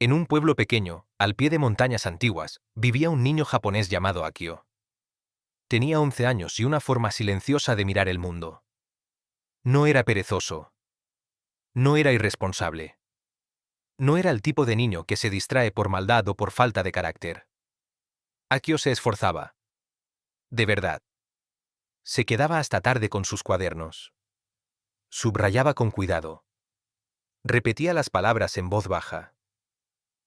En un pueblo pequeño, al pie de montañas antiguas, vivía un niño japonés llamado Akio. Tenía 11 años y una forma silenciosa de mirar el mundo. No era perezoso. No era irresponsable. No era el tipo de niño que se distrae por maldad o por falta de carácter. Akio se esforzaba. De verdad. Se quedaba hasta tarde con sus cuadernos. Subrayaba con cuidado. Repetía las palabras en voz baja.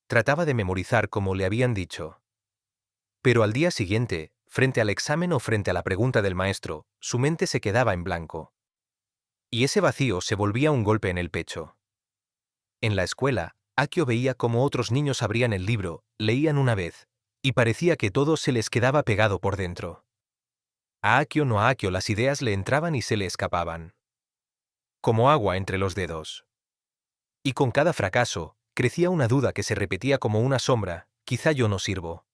Trataba de memorizar como le habían dicho. Pero al día siguiente, frente al examen o frente a la pregunta del maestro, su mente se quedaba en blanco. Y ese vacío se volvía un golpe en el pecho. En la escuela, Akio veía cómo otros niños abrían el libro, leían una vez, y parecía que todo se les quedaba pegado por dentro. A Akio las ideas le entraban y se le escapaban. Como agua entre los dedos. Y con cada fracaso, crecía una duda que se repetía como una sombra: quizá yo no sirvo.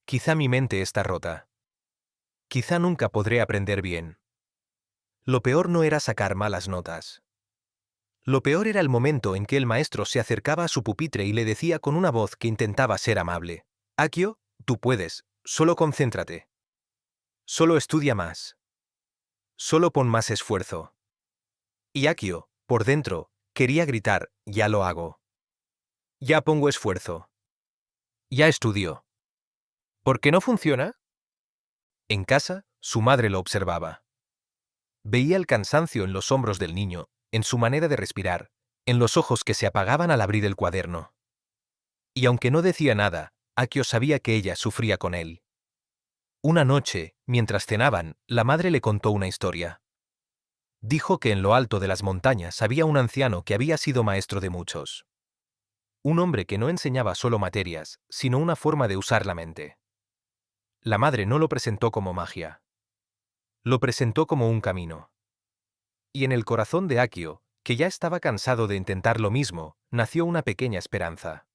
Quizá mi mente está rota. Quizá nunca podré aprender bien. Lo peor no era sacar malas notas. Lo peor era el momento en que el maestro se acercaba a su pupitre y le decía con una voz que intentaba ser amable: Akio, tú puedes, solo concéntrate. Solo estudia más. Solo pon más esfuerzo. Y Akio, por dentro, quería gritar: ya lo hago. Ya pongo esfuerzo. Ya estudio. ¿Por qué no funciona? En casa, su madre lo observaba. Veía el cansancio en los hombros del niño, en su manera de respirar, en los ojos que se apagaban al abrir el cuaderno. Y aunque no decía nada, Akio sabía que ella sufría con él. Una noche, mientras cenaban, la madre le contó una historia. Dijo que en lo alto de las montañas había un anciano que había sido maestro de muchos. Un hombre que no enseñaba solo materias, sino una forma de usar la mente. La madre no lo presentó como magia. Lo presentó como un camino. Y en el corazón de Akio, que ya estaba cansado de intentar lo mismo, nació una pequeña esperanza.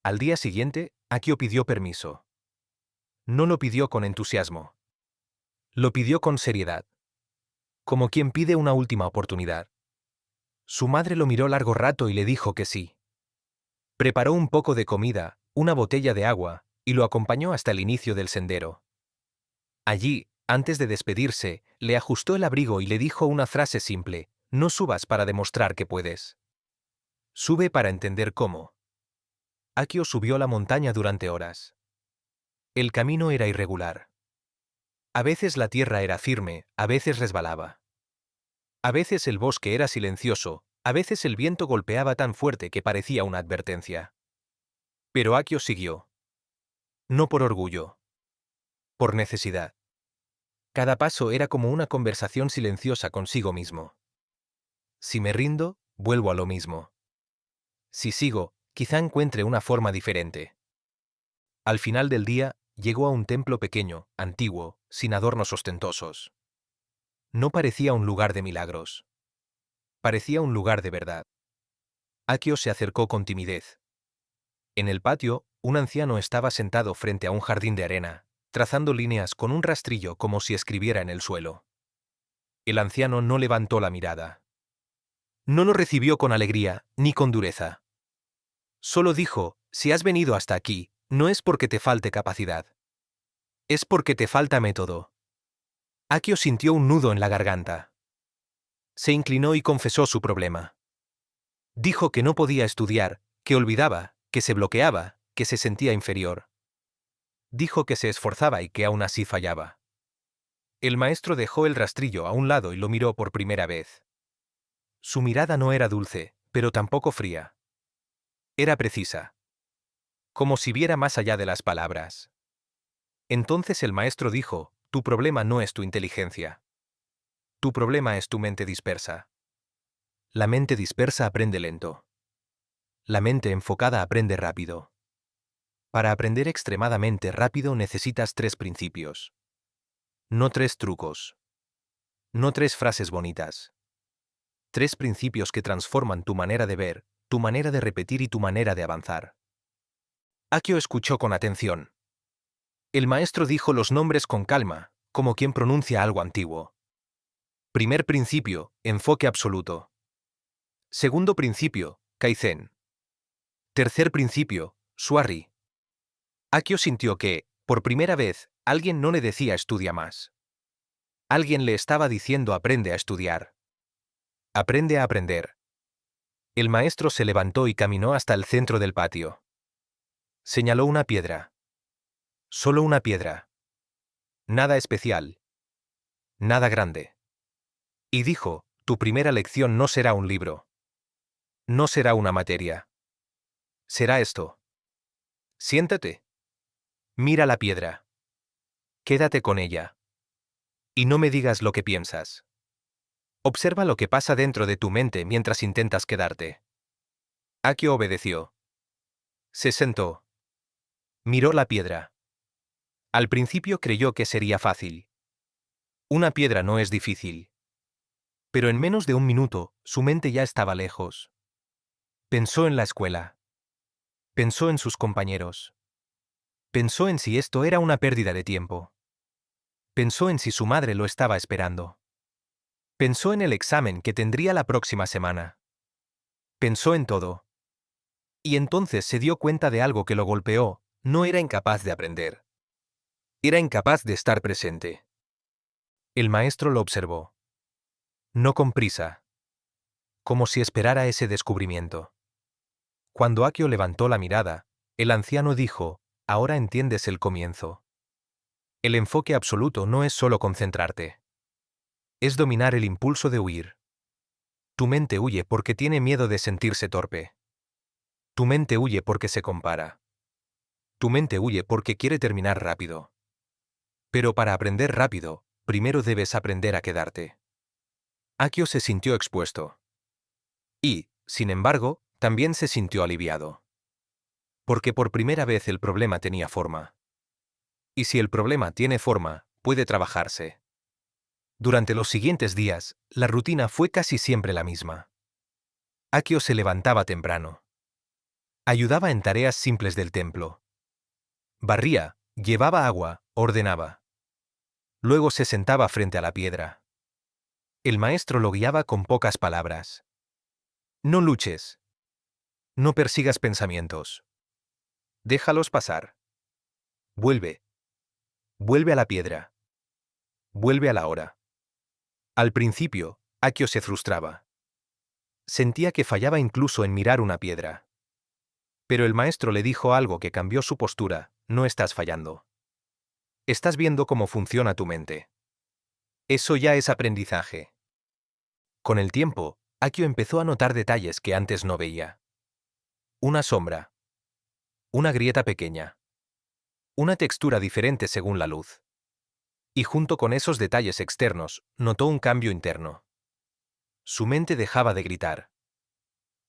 Al día siguiente, Akio pidió permiso. No lo pidió con entusiasmo. Lo pidió con seriedad. Como quien pide una última oportunidad. Su madre lo miró largo rato y le dijo que sí. Preparó un poco de comida, una botella de agua, y lo acompañó hasta el inicio del sendero. Allí, antes de despedirse, le ajustó el abrigo y le dijo una frase simple: no subas para demostrar que puedes. Sube para entender cómo. Akio subió la montaña durante horas. El camino era irregular. A veces la tierra era firme, a veces resbalaba. A veces el bosque era silencioso, a veces el viento golpeaba tan fuerte que parecía una advertencia. Pero Akio siguió. No por orgullo. Por necesidad. Cada paso era como una conversación silenciosa consigo mismo. Si me rindo, vuelvo a lo mismo. Si sigo, quizá encuentre una forma diferente. Al final del día, llegó a un templo pequeño, antiguo, sin adornos ostentosos. No parecía un lugar de milagros. Parecía un lugar de verdad. Akio se acercó con timidez. En el patio, un anciano estaba sentado frente a un jardín de arena, trazando líneas con un rastrillo como si escribiera en el suelo. El anciano no levantó la mirada. No lo recibió con alegría, ni con dureza. Solo dijo: si has venido hasta aquí, no es porque te falte capacidad. Es porque te falta método. Akio sintió un nudo en la garganta. Se inclinó y confesó su problema. Dijo que no podía estudiar, que olvidaba, que se bloqueaba, que se sentía inferior. Dijo que se esforzaba y que aún así fallaba. El maestro dejó el rastrillo a un lado y lo miró por primera vez. Su mirada no era dulce, pero tampoco fría. Era precisa. Como si viera más allá de las palabras. Entonces el maestro dijo: tu problema no es tu inteligencia. Tu problema es tu mente dispersa. La mente dispersa aprende lento. La mente enfocada aprende rápido. Para aprender extremadamente rápido necesitas 3 principios. No 3 trucos. No 3 frases bonitas. 3 principios que transforman tu manera de ver, tu manera de repetir y tu manera de avanzar. Akio escuchó con atención. El maestro dijo los nombres con calma, como quien pronuncia algo antiguo. Primer principio: enfoque absoluto. Segundo principio: Kaizen. Tercer principio, Swarry. Akio sintió que, por primera vez, alguien no le decía estudia más. Alguien le estaba diciendo aprende a estudiar. Aprende a aprender. El maestro se levantó y caminó hasta el centro del patio. Señaló una piedra. Solo una piedra. Nada especial. Nada grande. Y dijo, tu primera lección no será un libro. No será una materia. Será esto. Siéntate. Mira la piedra. Quédate con ella. Y no me digas lo que piensas. Observa lo que pasa dentro de tu mente mientras intentas quedarte. Akio obedeció. Se sentó. Miró la piedra. Al principio creyó que sería fácil. Una piedra no es difícil. Pero en menos de un minuto, su mente ya estaba lejos. Pensó en la escuela. Pensó en sus compañeros. Pensó en si esto era una pérdida de tiempo. Pensó en si su madre lo estaba esperando. Pensó en el examen que tendría la próxima semana. Pensó en todo. Y entonces se dio cuenta de algo que lo golpeó. No era incapaz de aprender. Era incapaz de estar presente. El maestro lo observó. No con prisa. Como si esperara ese descubrimiento. Cuando Akio levantó la mirada, el anciano dijo, ahora entiendes el comienzo. El enfoque absoluto no es solo concentrarte. Es dominar el impulso de huir. Tu mente huye porque tiene miedo de sentirse torpe. Tu mente huye porque se compara. Tu mente huye porque quiere terminar rápido. Pero para aprender rápido, primero debes aprender a quedarte. Akio se sintió expuesto. Y, sin embargo, también se sintió aliviado. Porque por primera vez el problema tenía forma. Y si el problema tiene forma, puede trabajarse. Durante los siguientes días, la rutina fue casi siempre la misma. Akio se levantaba temprano. Ayudaba en tareas simples del templo. Barría, llevaba agua, ordenaba. Luego se sentaba frente a la piedra. El maestro lo guiaba con pocas palabras. No luches. No persigas pensamientos. Déjalos pasar. Vuelve. Vuelve a la piedra. Vuelve a la hora. Al principio, Akio se frustraba. Sentía que fallaba incluso en mirar una piedra. Pero el maestro le dijo algo que cambió su postura, no estás fallando. Estás viendo cómo funciona tu mente. Eso ya es aprendizaje. Con el tiempo, Akio empezó a notar detalles que antes no veía. Una sombra. Una grieta pequeña. Una textura diferente según la luz. Y junto con esos detalles externos, notó un cambio interno. Su mente dejaba de gritar.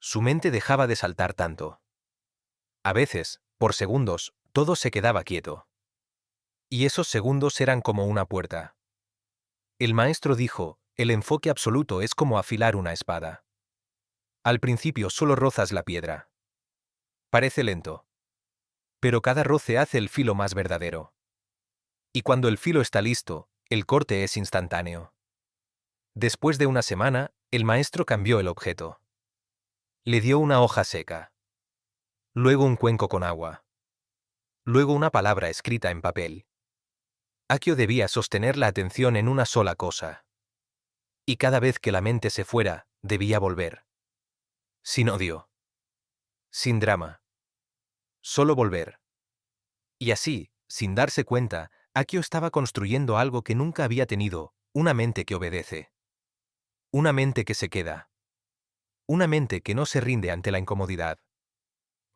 Su mente dejaba de saltar tanto. A veces, por segundos, todo se quedaba quieto. Y esos segundos eran como una puerta. El maestro dijo, el enfoque absoluto es como afilar una espada. Al principio solo rozas la piedra. Parece lento. Pero cada roce hace el filo más verdadero. Y cuando el filo está listo, el corte es instantáneo. Después de una semana, el maestro cambió el objeto. Le dio una hoja seca. Luego un cuenco con agua. Luego una palabra escrita en papel. Akio debía sostener la atención en una sola cosa. Y cada vez que la mente se fuera, debía volver. Sin odio. Sin drama. Solo volver. Y así, sin darse cuenta, Akio estaba construyendo algo que nunca había tenido, una mente que obedece. Una mente que se queda. Una mente que no se rinde ante la incomodidad.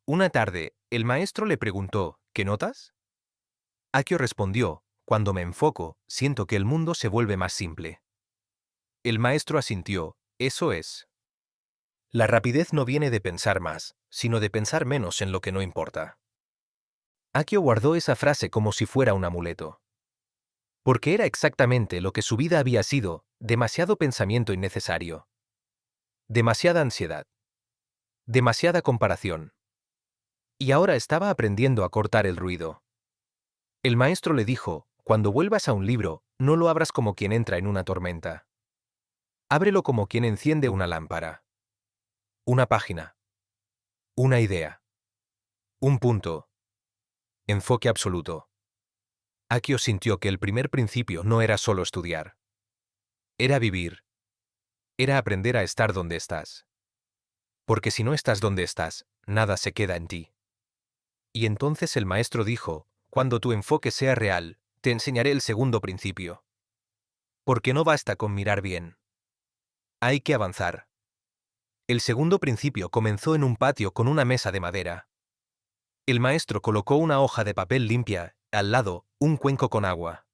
Una tarde, el maestro le preguntó, ¿qué notas? Akio respondió, cuando me enfoco, siento que el mundo se vuelve más simple. El maestro asintió, eso es. La rapidez no viene de pensar más, sino de pensar menos en lo que no importa. Akio guardó esa frase como si fuera un amuleto. Porque era exactamente lo que su vida había sido, demasiado pensamiento innecesario. Demasiada ansiedad. Demasiada comparación. Y ahora estaba aprendiendo a cortar el ruido. El maestro le dijo, cuando vuelvas a un libro, no lo abras como quien entra en una tormenta. Ábrelo como quien enciende una lámpara. Una página. Una idea. Un punto. Enfoque absoluto. Akio sintió que el primer principio no era solo estudiar. Era vivir. Era aprender a estar donde estás. Porque si no estás donde estás, nada se queda en ti. Y entonces el maestro dijo, cuando tu enfoque sea real, te enseñaré el segundo principio. Porque no basta con mirar bien. Hay que avanzar. El segundo principio comenzó en un patio con una mesa de madera. El maestro colocó una hoja de papel limpia, al lado, un cuenco con agua.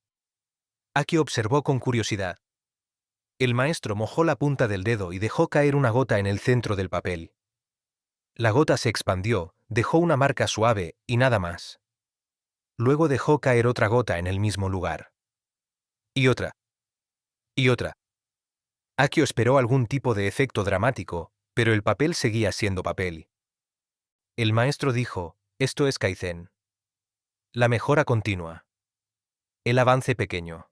Akio observó con curiosidad. El maestro mojó la punta del dedo y dejó caer una gota en el centro del papel. La gota se expandió, dejó una marca suave y nada más. Luego dejó caer otra gota en el mismo lugar. Y otra. Y otra. Akio esperó algún tipo de efecto dramático, pero el papel seguía siendo papel. El maestro dijo, esto es Kaizen. La mejora continua. El avance pequeño.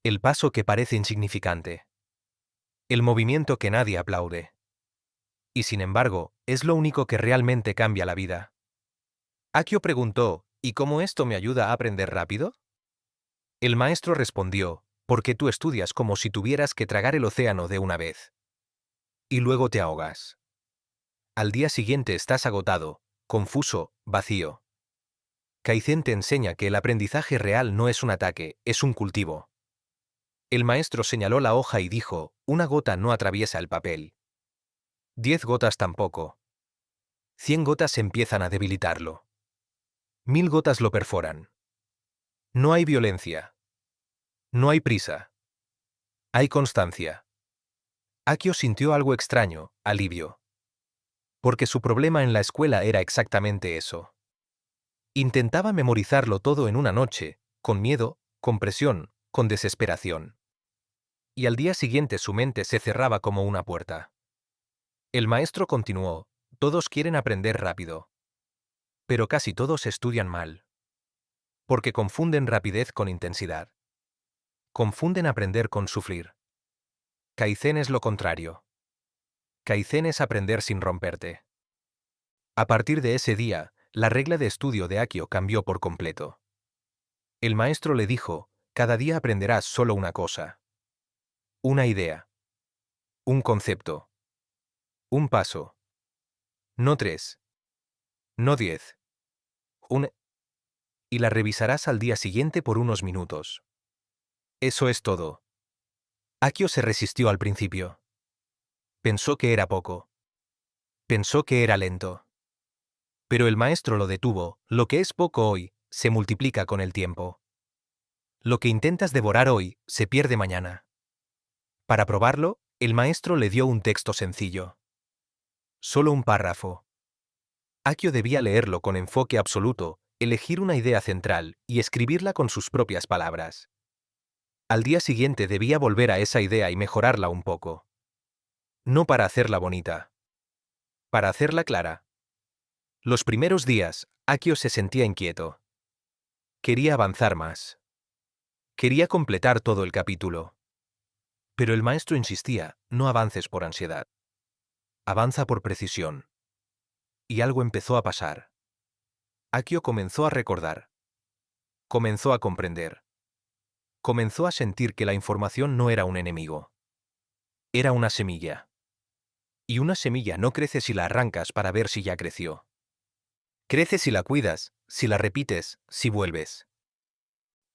El paso que parece insignificante. El movimiento que nadie aplaude. Y sin embargo, es lo único que realmente cambia la vida. Akio preguntó, ¿y cómo esto me ayuda a aprender rápido? El maestro respondió, porque tú estudias como si tuvieras que tragar el océano de una vez. Y luego te ahogas. Al día siguiente estás agotado, confuso, vacío. Kaizen te enseña que el aprendizaje real no es un ataque, es un cultivo. El maestro señaló la hoja y dijo, una gota no atraviesa el papel. 10 gotas tampoco. 100 gotas empiezan a debilitarlo. 1000 gotas lo perforan. No hay violencia. No hay prisa. Hay constancia. Akio sintió algo extraño, alivio. Porque su problema en la escuela era exactamente eso. Intentaba memorizarlo todo en una noche, con miedo, con presión, con desesperación. Y al día siguiente su mente se cerraba como una puerta. El maestro continuó, todos quieren aprender rápido. Pero casi todos estudian mal. Porque confunden rapidez con intensidad. Confunden aprender con sufrir. Kaizen es lo contrario. Kaizen es aprender sin romperte. A partir de ese día, la regla de estudio de Akio cambió por completo. El maestro le dijo, cada día aprenderás solo una cosa. Una idea. Un concepto. Un paso. No 3. No 10. Y la revisarás al día siguiente por unos minutos. Eso es todo. Akio se resistió al principio. Pensó que era poco. Pensó que era lento. Pero el maestro lo detuvo, lo que es poco hoy, se multiplica con el tiempo. Lo que intentas devorar hoy, se pierde mañana. Para probarlo, el maestro le dio un texto sencillo. Solo un párrafo. Akio debía leerlo con enfoque absoluto, elegir una idea central y escribirla con sus propias palabras. Al día siguiente debía volver a esa idea y mejorarla un poco. No para hacerla bonita. Para hacerla clara. Los primeros días, Akio se sentía inquieto. Quería avanzar más. Quería completar todo el capítulo. Pero el maestro insistía, no avances por ansiedad. Avanza por precisión. Y algo empezó a pasar. Akio comenzó a recordar. Comenzó a comprender. Comenzó a sentir que la información no era un enemigo. Era una semilla. Y una semilla no crece si la arrancas para ver si ya creció. Crece si la cuidas, si la repites, si vuelves.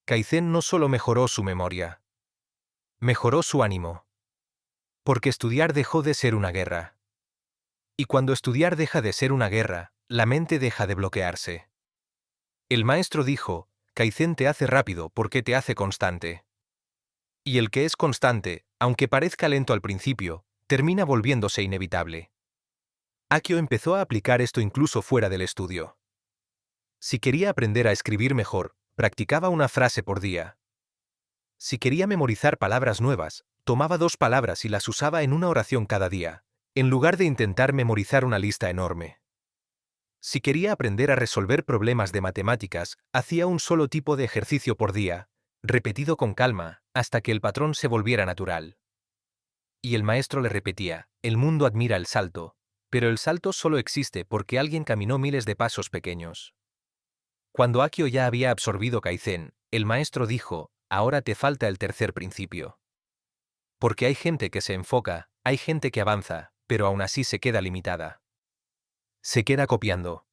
Kaizen no solo mejoró su memoria. Mejoró su ánimo. Porque estudiar dejó de ser una guerra. Y cuando estudiar deja de ser una guerra, la mente deja de bloquearse. El maestro dijo, Kaizen te hace rápido porque te hace constante. Y el que es constante, aunque parezca lento al principio, termina volviéndose inevitable. Akio empezó a aplicar esto incluso fuera del estudio. Si quería aprender a escribir mejor, practicaba una frase por día. Si quería memorizar palabras nuevas, tomaba 2 palabras y las usaba en una oración cada día, en lugar de intentar memorizar una lista enorme. Si quería aprender a resolver problemas de matemáticas, hacía un solo tipo de ejercicio por día, repetido con calma, hasta que el patrón se volviera natural. Y el maestro le repetía, el mundo admira el salto, Pero el salto solo existe porque alguien caminó miles de pasos pequeños. Cuando Akio ya había absorbido Kaizen, el maestro dijo, ahora te falta el tercer principio. Porque hay gente que se enfoca, hay gente que avanza, pero aún así se queda limitada. Se queda copiando.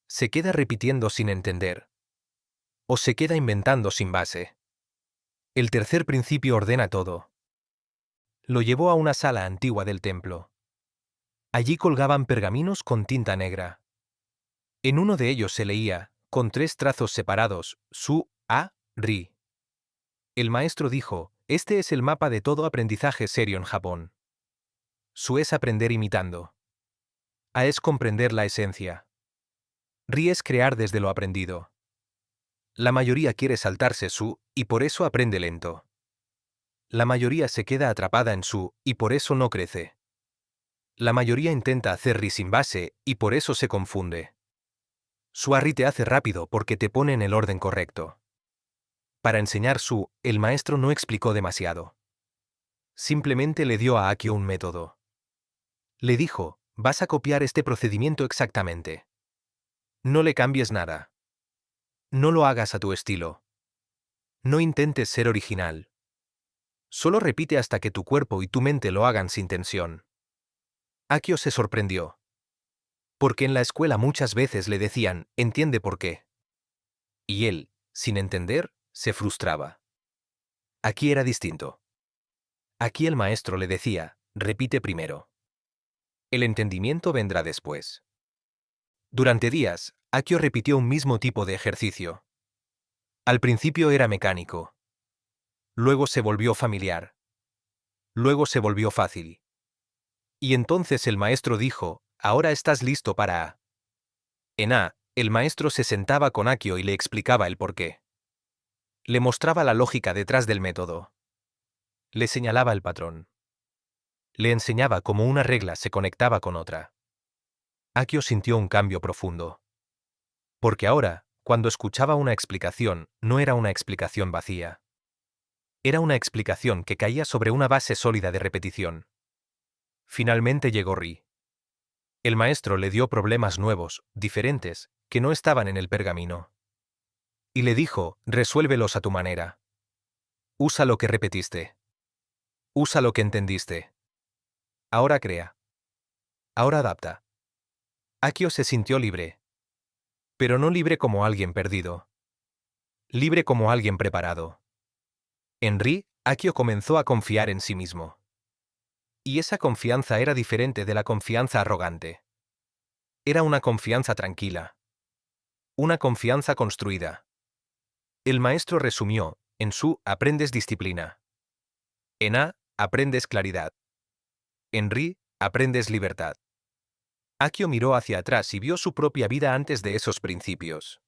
Se queda repitiendo sin entender. O se queda inventando sin base. El tercer principio ordena todo. Lo llevó a una sala antigua del templo. Allí colgaban pergaminos con tinta negra. En uno de ellos se leía, con 3 trazos separados, Su, A, Ri. El maestro dijo, este es el mapa de todo aprendizaje serio en Japón. Su es aprender imitando. A es comprender la esencia. Ri es crear desde lo aprendido. La mayoría quiere saltarse Su, y por eso aprende lento. La mayoría se queda atrapada en Su, y por eso no crece. La mayoría intenta hacer Ri sin base, y por eso se confunde. Su Ri te hace rápido porque te pone en el orden correcto. Para enseñar Su, el maestro no explicó demasiado. Simplemente le dio a Akio un método. Le dijo, vas a copiar este procedimiento exactamente. No le cambies nada. No lo hagas a tu estilo. No intentes ser original. Solo repite hasta que tu cuerpo y tu mente lo hagan sin tensión. Akio se sorprendió. Porque en la escuela muchas veces le decían, entiende por qué. Y él, sin entender, se frustraba. Aquí era distinto. Aquí el maestro le decía, repite primero. El entendimiento vendrá después. Durante días, Akio repitió un mismo tipo de ejercicio. Al principio era mecánico. Luego se volvió familiar. Luego se volvió fácil. Y entonces el maestro dijo, ahora estás listo para A. En A, el maestro se sentaba con Akio y le explicaba el porqué. Le mostraba la lógica detrás del método. Le señalaba el patrón. Le enseñaba cómo una regla se conectaba con otra. Akio sintió un cambio profundo. Porque ahora, cuando escuchaba una explicación, no era una explicación vacía. Era una explicación que caía sobre una base sólida de repetición. Finalmente llegó Ri. El maestro le dio problemas nuevos, diferentes, que no estaban en el pergamino. Y le dijo, resuélvelos a tu manera. Usa lo que repetiste. Usa lo que entendiste. Ahora crea. Ahora adapta. Akio se sintió libre. Pero no libre como alguien perdido. Libre como alguien preparado. En Ri, Akio comenzó a confiar en sí mismo. Y esa confianza era diferente de la confianza arrogante. Era una confianza tranquila. Una confianza construida. El maestro resumió, en Su aprendes disciplina. En A aprendes claridad. En Ri aprendes libertad. Akio miró hacia atrás y vio su propia vida antes de esos principios.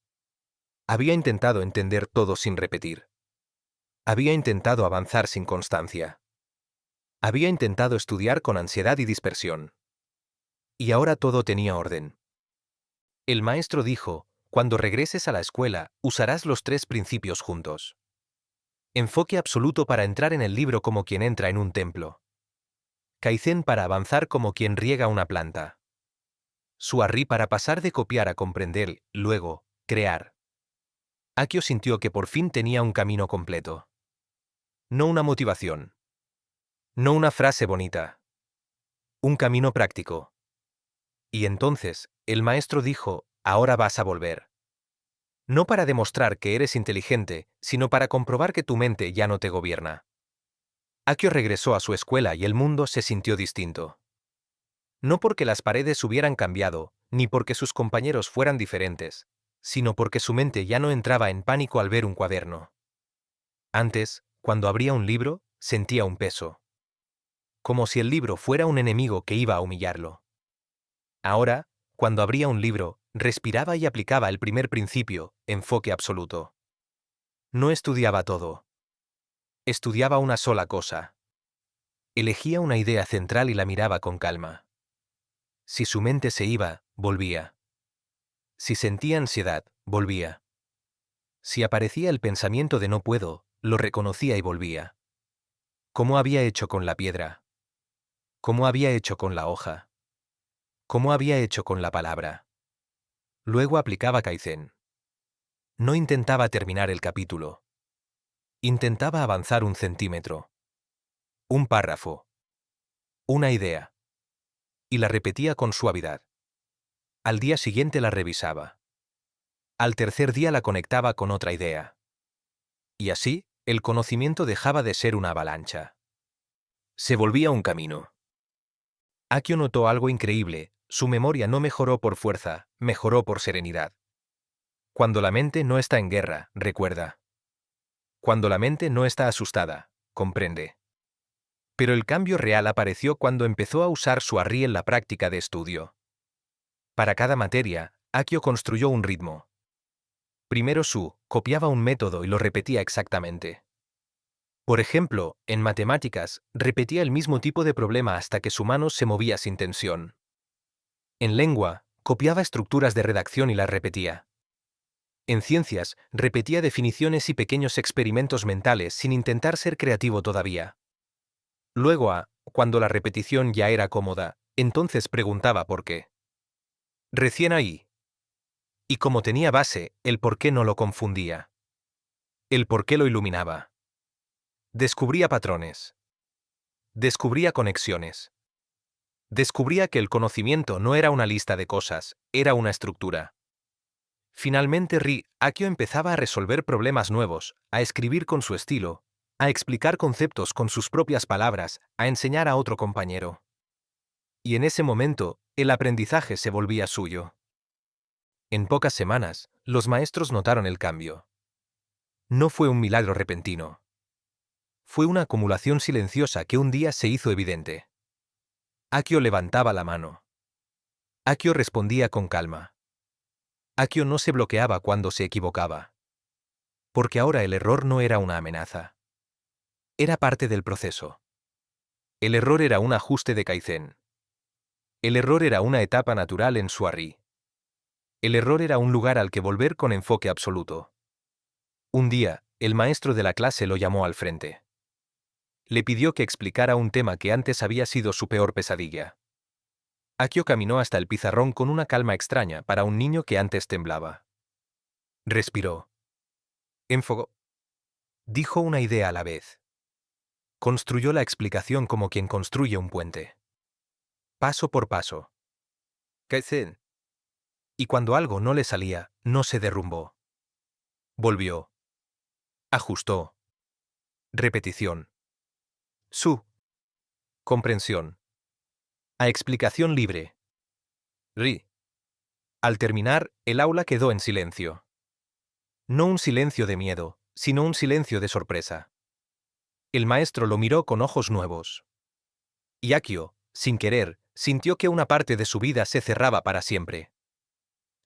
Había intentado entender todo sin repetir. Había intentado avanzar sin constancia. Había intentado estudiar con ansiedad y dispersión. Y ahora todo tenía orden. El maestro dijo, cuando regreses a la escuela, usarás los 3 principios juntos. Enfoque absoluto para entrar en el libro como quien entra en un templo. Kaizen para avanzar como quien riega una planta. Su-Arri para pasar de copiar a comprender, luego, crear. Akio sintió que por fin tenía un camino completo. No una motivación. No una frase bonita. Un camino práctico. Y entonces, el maestro dijo, ahora vas a volver. No para demostrar que eres inteligente, sino para comprobar que tu mente ya no te gobierna. Akio regresó a su escuela y el mundo se sintió distinto. No porque las paredes hubieran cambiado, ni porque sus compañeros fueran diferentes, sino porque su mente ya no entraba en pánico al ver un cuaderno. Antes, cuando abría un libro, sentía un peso. Como si el libro fuera un enemigo que iba a humillarlo. Ahora, cuando abría un libro, respiraba y aplicaba el primer principio, enfoque absoluto. No estudiaba todo. Estudiaba una sola cosa. Elegía una idea central y la miraba con calma. Si su mente se iba, volvía. Si sentía ansiedad, volvía. Si aparecía el pensamiento de no puedo, lo reconocía y volvía. ¿Cómo había hecho con la piedra? ¿Cómo había hecho con la hoja? como había hecho con la palabra. Luego aplicaba Kaizen. No intentaba terminar el capítulo. Intentaba avanzar 1 centímetro. Un párrafo. Una idea. Y la repetía con suavidad. Al día siguiente la revisaba. Al tercer día la conectaba con otra idea. Y así, el conocimiento dejaba de ser una avalancha. Se volvía un camino. Akio notó algo increíble: su memoria no mejoró por fuerza, mejoró por serenidad. Cuando la mente no está en guerra, recuerda. Cuando la mente no está asustada, comprende. Pero el cambio real apareció cuando empezó a usar su Arri en la práctica de estudio. Para cada materia, Akio construyó un ritmo. Primero copiaba un método y lo repetía exactamente. Por ejemplo, en matemáticas, repetía el mismo tipo de problema hasta que su mano se movía sin tensión. En lengua, copiaba estructuras de redacción y las repetía. En ciencias, repetía definiciones y pequeños experimentos mentales sin intentar ser creativo todavía. Luego, cuando la repetición ya era cómoda, entonces preguntaba por qué. Recién ahí. Y como tenía base, el por qué no lo confundía. El por qué lo iluminaba. Descubría patrones. Descubría conexiones. Descubría que el conocimiento no era una lista de cosas, era una estructura. Finalmente Akio empezaba a resolver problemas nuevos, a escribir con su estilo, a explicar conceptos con sus propias palabras, a enseñar a otro compañero. Y en ese momento, el aprendizaje se volvía suyo. En pocas semanas, los maestros notaron el cambio. No fue un milagro repentino. Fue una acumulación silenciosa que un día se hizo evidente. Akio levantaba la mano. Akio respondía con calma. Akio no se bloqueaba cuando se equivocaba. Porque ahora el error no era una amenaza. Era parte del proceso. El error era un ajuste de Kaizen. El error era una etapa natural en su Arri. El error era un lugar al que volver con enfoque absoluto. Un día, el maestro de la clase lo llamó al frente. Le pidió que explicara un tema que antes había sido su peor pesadilla. Akio caminó hasta el pizarrón con una calma extraña para un niño que antes temblaba. Respiró. Enfocó. Dijo una idea a la vez. Construyó la explicación como quien construye un puente. Paso por paso. Kaizen. Y cuando algo no le salía, no se derrumbó. Volvió. Ajustó. Repetición. Comprensión. A explicación libre. Al terminar, el aula quedó en silencio. No un silencio de miedo, sino un silencio de sorpresa. El maestro lo miró con ojos nuevos. Y Akio, sin querer, sintió que una parte de su vida se cerraba para siempre.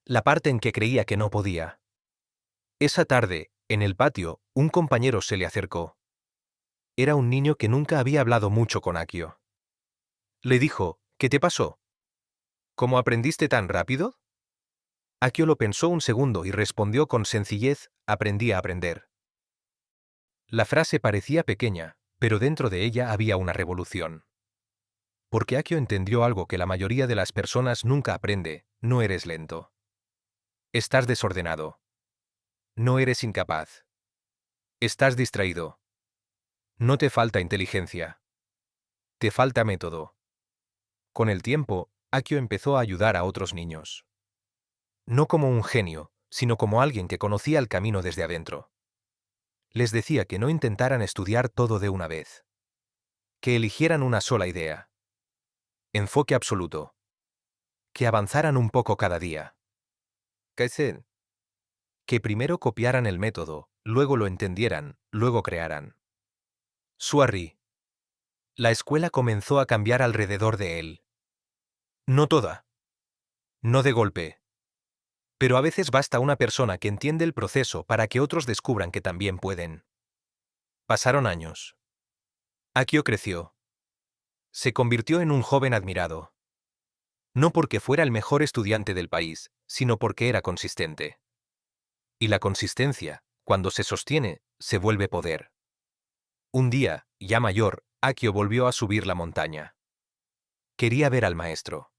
La parte en que creía que no podía. Esa tarde, en el patio, un compañero se le acercó. Era un niño que nunca había hablado mucho con Akio. Le dijo: ¿Qué te pasó? ¿Cómo aprendiste tan rápido? Akio lo pensó un segundo y respondió con sencillez: aprendí a aprender. La frase parecía pequeña, pero dentro de ella había una revolución. Porque Akio entendió algo que la mayoría de las personas nunca aprende: no eres lento. Estás desordenado. No eres incapaz. Estás distraído. No te falta inteligencia. Te falta método. Con el tiempo, Akio empezó a ayudar a otros niños. No como un genio, sino como alguien que conocía el camino desde adentro. Les decía que no intentaran estudiar todo de una vez. Que eligieran una sola idea. Enfoque absoluto. Que avanzaran un poco cada día. Kaizen. Que primero copiaran el método, luego lo entendieran, luego crearan. Su Arri. La escuela comenzó a cambiar alrededor de él. No toda. No de golpe. Pero a veces basta una persona que entiende el proceso para que otros descubran que también pueden. Pasaron años. Akio creció. Se convirtió en un joven admirado. No porque fuera el mejor estudiante del país, sino porque era consistente. Y la consistencia, cuando se sostiene, se vuelve poder. Un día, ya mayor, Akio volvió a subir la montaña. Quería ver al maestro.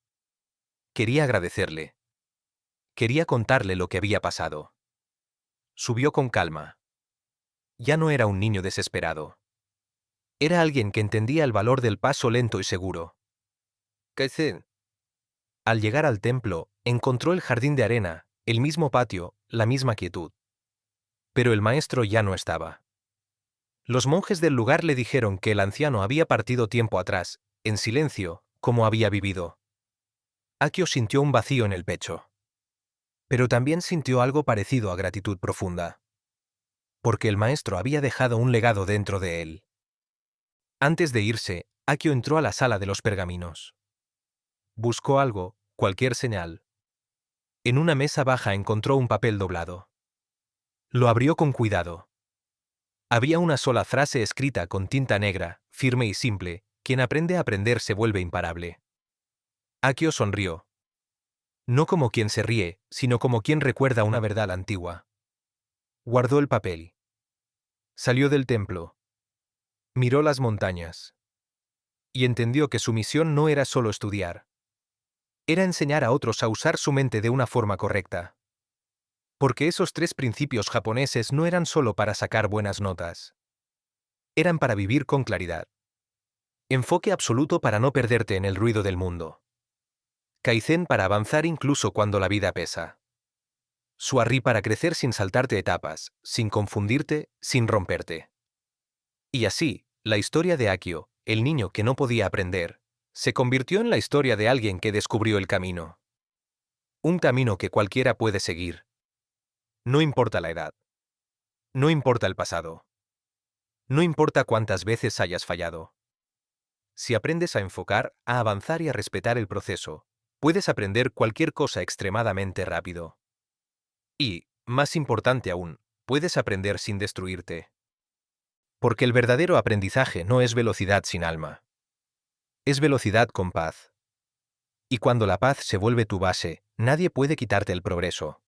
Quería agradecerle. Quería contarle lo que había pasado. Subió con calma. Ya no era un niño desesperado. Era alguien que entendía el valor del paso lento y seguro. Kaizen. Al llegar al templo, encontró el jardín de arena, el mismo patio, la misma quietud. Pero el maestro ya no estaba. Los monjes del lugar le dijeron que el anciano había partido tiempo atrás, en silencio, como había vivido. Akio sintió un vacío en el pecho. Pero también sintió algo parecido a gratitud profunda. Porque el maestro había dejado un legado dentro de él. Antes de irse, Akio entró a la sala de los pergaminos. Buscó algo, cualquier señal. En una mesa baja encontró un papel doblado. Lo abrió con cuidado. Había una sola frase escrita con tinta negra, firme y simple: quien aprende a aprender se vuelve imparable. Akio sonrió. No como quien se ríe, sino como quien recuerda una verdad antigua. Guardó el papel. Salió del templo. Miró las montañas. Y entendió que su misión no era solo estudiar. Era enseñar a otros a usar su mente de una forma correcta. Porque esos 3 principios japoneses no eran solo para sacar buenas notas. Eran para vivir con claridad. Enfoque absoluto para no perderte en el ruido del mundo. Kaizen para avanzar incluso cuando la vida pesa. Suarri para crecer sin saltarte etapas, sin confundirte, sin romperte. Y así, la historia de Akio, el niño que no podía aprender, se convirtió en la historia de alguien que descubrió el camino. Un camino que cualquiera puede seguir. No importa la edad. No importa el pasado. No importa cuántas veces hayas fallado. Si aprendes a enfocar, a avanzar y a respetar el proceso, puedes aprender cualquier cosa extremadamente rápido. Y, más importante aún, puedes aprender sin destruirte. Porque el verdadero aprendizaje no es velocidad sin alma. Es velocidad con paz. Y cuando la paz se vuelve tu base, nadie puede quitarte el progreso.